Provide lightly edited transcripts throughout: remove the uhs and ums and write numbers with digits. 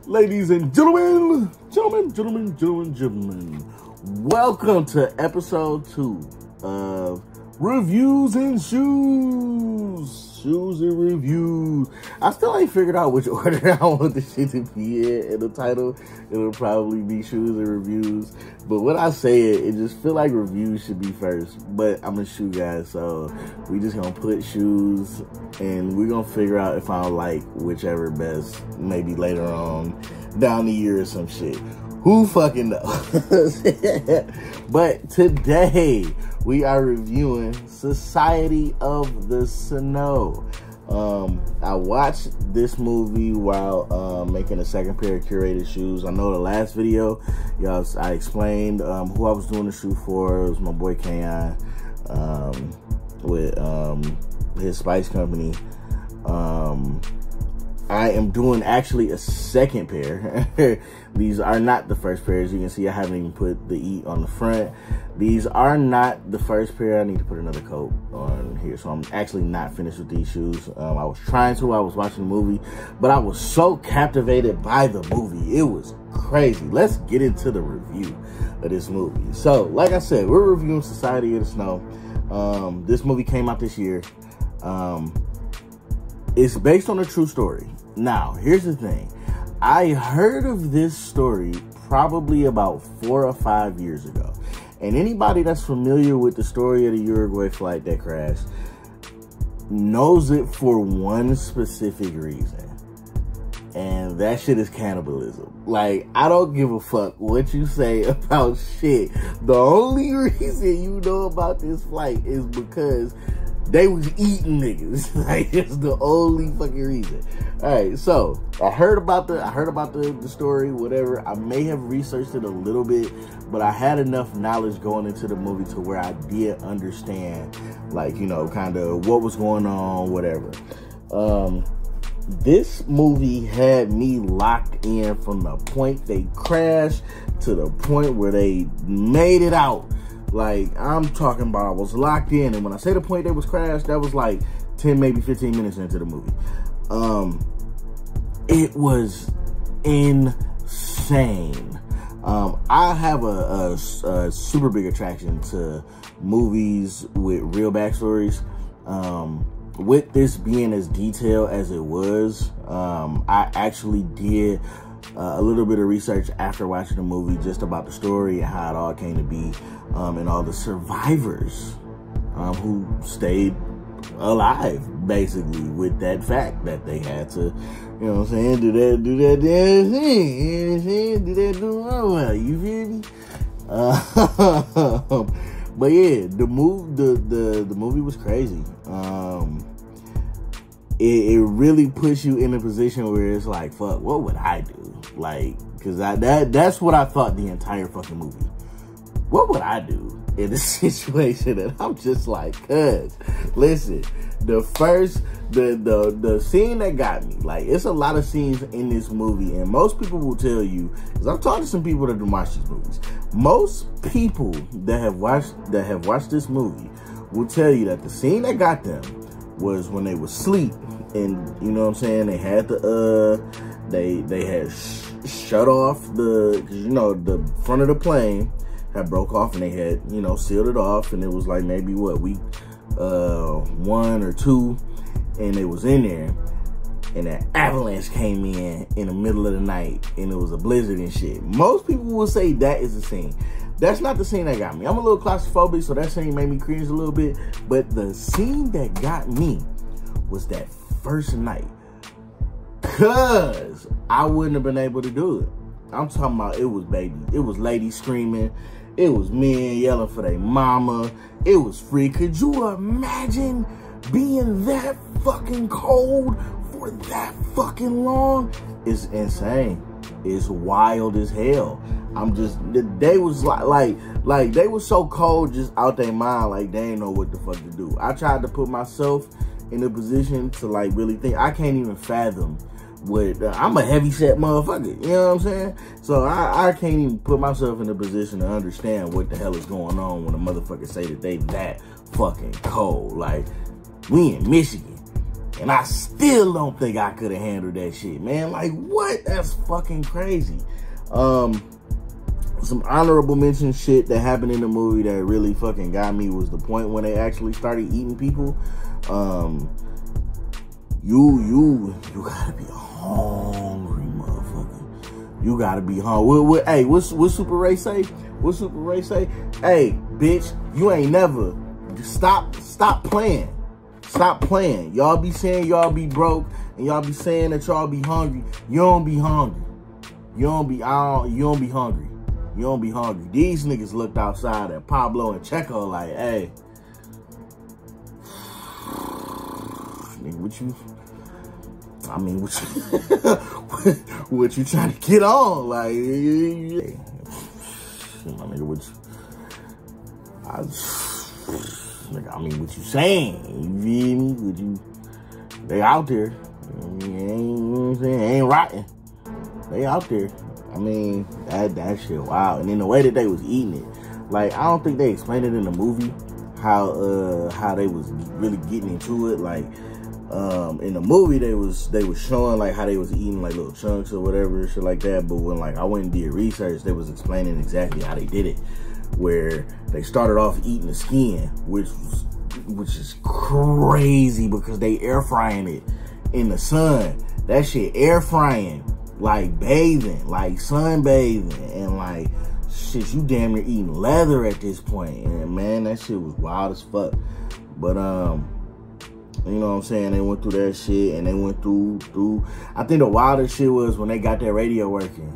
Ladies and gentlemen, welcome to episode 2 of Reviews and Shoes. Shoes and Reviews. I still ain't figured out which order I want this shit to be in the title. It'll probably be Shoes and Reviews. But when I say it just feel like reviews should be first. But I'm a shoe guy, so we just gonna put shoes and we're gonna figure out if I like whichever best maybe later on down the year or some shit. Who fucking knows? But today we are reviewing Society of the Snow. I watched this movie while making a second pair of curated shoes. I know the last video, I explained who I was doing the shoe for. It was my boy Kayon with his Spice Company. I am doing actually a second pair. These are not the first pair. As you can see, I haven't even put the E on the front. These are not the first pair. I need to put another coat on here. So I'm actually not finished with these shoes. I was trying to. I was watching the movie, but I was so captivated by the movie. It was crazy. Let's get into the review of this movie. So, like I said, we're reviewing Society of the Snow. This movie came out this year. It's based on a true story. Now, here's the thing. I heard of this story probably about 4 or 5 years ago. And anybody that's familiar with the story of the Uruguay flight that crashed knows it for one specific reason. And that shit is cannibalism. Like, I don't give a fuck what you say about shit. The only reason you know about this flight is because they was eating niggas. Like, it's the only fucking reason. Alright, so I heard about the story, whatever. I may have researched it a little bit, but I had enough knowledge going into the movie to where I did understand, like, you know, kind of what was going on, whatever. This movie had me locked in from the point they crashed to the point where they made it out. Like, I'm talking about I was locked in. And when I say the point they was crashed, that was like 10, maybe 15 minutes into the movie. It was insane. I have a super big attraction to movies with real backstories. With this being as detailed as it was, I actually did a little bit of research after watching the movie just about the story and how it all came to be, and all the survivors who stayed alive, basically, with that fact that they had to, you know what I'm saying, do that damn thing, you know what I'm saying, do that well, you feel me? But yeah, the movie was crazy. It really puts you in a position where it's like, fuck, what would I do? Like, cause that's what I thought the entire fucking movie. What would I do in a situation? And I'm just like, cuz, listen, the scene that got me, like, it's a lot of scenes in this movie, and most people will tell you, because I've talked to some people that have watched these movies, most people that have watched this movie will tell you that the scene that got them was when they was asleep, and you know what I'm saying, they had they had shut off the, cause you know, the front of the plane had broke off, and they had, you know, sealed it off, and it was like maybe what, week 1 or 2, and they was in there, and an avalanche came in the middle of the night, and it was a blizzard and shit. Most people will say that is the scene. That's not the scene that got me. I'm a little claustrophobic, so that scene made me cringe a little bit, but the scene that got me was that first night, cause I wouldn't have been able to do it. I'm talking about, it was ladies screaming, it was men yelling for their mama, it was free. Could you imagine being that fucking cold for that fucking long? It's insane. It's wild as hell. They was like they was so cold, just out their mind, like they ain't know what the fuck to do. I tried to put myself in a position to like really think. I can't even fathom what, I'm a heavy set motherfucker, you know what I'm saying? So I can't even put myself in a position to understand what the hell is going on when a motherfucker say that they that fucking cold. Like, we in Michigan. And I still don't think I could have handled that shit, man. Like, what? That's fucking crazy. Some honorable mention shit that happened in the movie that really fucking got me was the point when they actually started eating people. You gotta be hungry, motherfucker. You gotta be hungry. Hey, what Super Ray say? What Super Ray say? Hey, bitch, you ain't never. Stop playing. Stop playing. Y'all be saying y'all be broke, and y'all be saying that y'all be hungry. You don't be hungry. You don't be hungry. You don't be hungry. These niggas looked outside at Pablo and Checo like, hey, nigga, what you what you trying to get on? Like, hey, my nigga, what you saying? You feel me? They out there. You know what I'm saying? Ain't rotting. They out there. I mean, that shit wild. And then the way that they was eating it, like, I don't think they explained it in the movie how they was really getting into it. Like, in the movie they was showing like how they was eating like little chunks or whatever, shit like that. But when like I went and did research, they was explaining exactly how they did it, where they started off eating the skin, which is crazy because they air frying it in the sun. That shit air frying, like bathing, like sunbathing, and like shit, you damn near eating leather at this point. And man, that shit was wild as fuck. But you know what I'm saying? They went through that shit, and they went through. I think the wildest shit was when they got their radio working,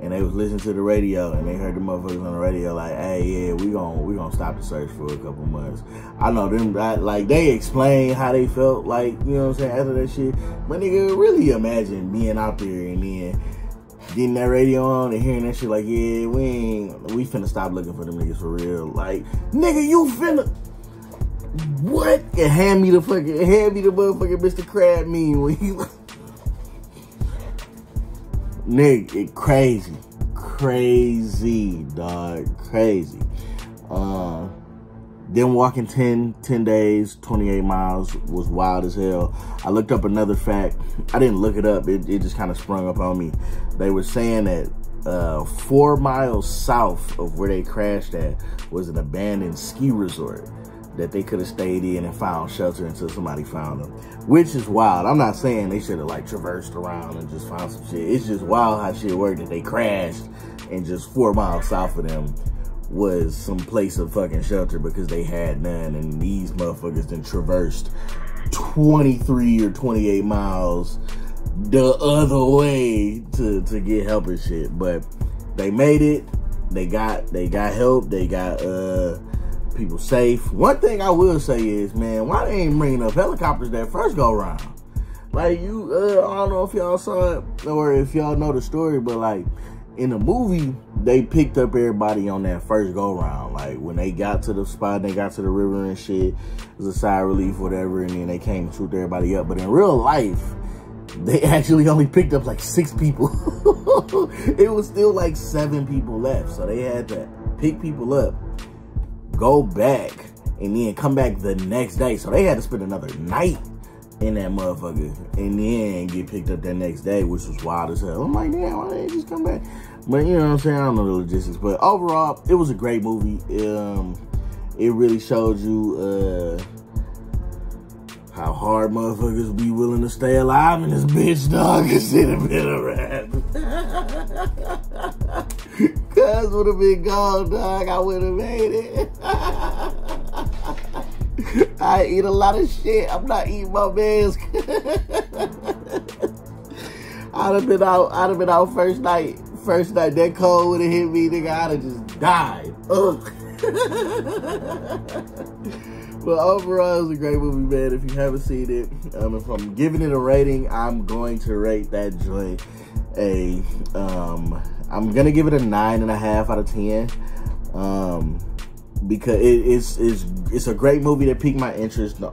and they was listening to the radio, and they heard the motherfuckers on the radio like, "Hey, yeah, we gonna stop the search for a couple months." I know them, like they explained how they felt, like, you know what I'm saying, after that shit. But nigga, really imagine being out there and then getting that radio on and hearing that shit like, "Yeah, we finna stop looking for them niggas for real." Like, nigga, you finna. What? And hand me the motherfucking Mr. Crab meme when you nigga, it crazy, dog, crazy. Then walking 10 days, 28 miles was wild as hell. I looked up another fact. I didn't look it up. It just kind of sprung up on me. They were saying that 4 miles south of where they crashed at was an abandoned ski resort that they could have stayed in and found shelter until somebody found them, which is wild. I'm not saying they should have like traversed around and just found some shit. It's just wild how shit worked, that they crashed and just 4 miles south of them was some place of fucking shelter because they had none, and these motherfuckers then traversed 23 or 28 miles the other way to get help and shit. But they made it. They got help. They got people safe. One thing I will say is, man, why they ain't bringing up helicopters that first go around? Like, I don't know if y'all saw it or if y'all know the story, but like in the movie, they picked up everybody on that first go round. Like when they got to the spot, they got to the river and shit, it was a sigh of relief, whatever, and then they came and swooped everybody up. But in real life, they actually only picked up like 6 people. It was still like 7 people left, so they had to pick people up, go back, and then come back the next day. So they had to spend another night in that motherfucker and then get picked up that next day, which was wild as hell. I'm like, damn, why didn't they just come back? But you know what I'm saying? I don't know the logistics. But overall, it was a great movie. It really showed you how hard motherfuckers be willing to stay alive in this bitch, dog. It should have been a rap. Cuz would have been gone, dog. I would have made it. I eat a lot of shit. I'm not eating my man's. I'd have been out first night. That cold would have hit me, nigga. I'd have just died. Ugh. But overall, it was a great movie, man. If you haven't seen it, if I'm giving it a rating, I'm going to rate that joint I'm gonna give it a 9.5 out of 10. Because it's a great movie that piqued my interest. The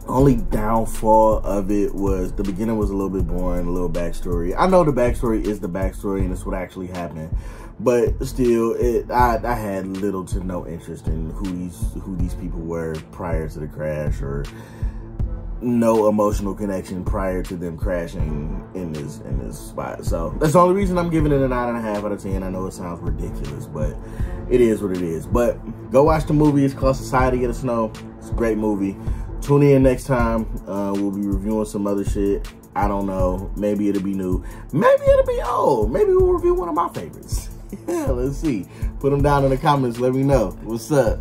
only downfall of it was the beginning was a little bit boring, a little backstory. I know the backstory is the backstory and it's what actually happened, But still, I had little to no interest in who these people were prior to the crash, or no emotional connection prior to them crashing in this spot. So that's the only reason I'm giving it a 9.5 out of 10. I know it sounds ridiculous, but it is what it is. But go watch the movie. It's called Society of the Snow. It's a great movie. Tune in next time. We'll be reviewing some other shit. I don't know. Maybe it'll be new. Maybe it'll be old. Maybe we'll review one of my favorites. Yeah, let's see. Put them down in the comments. Let me know. What's up?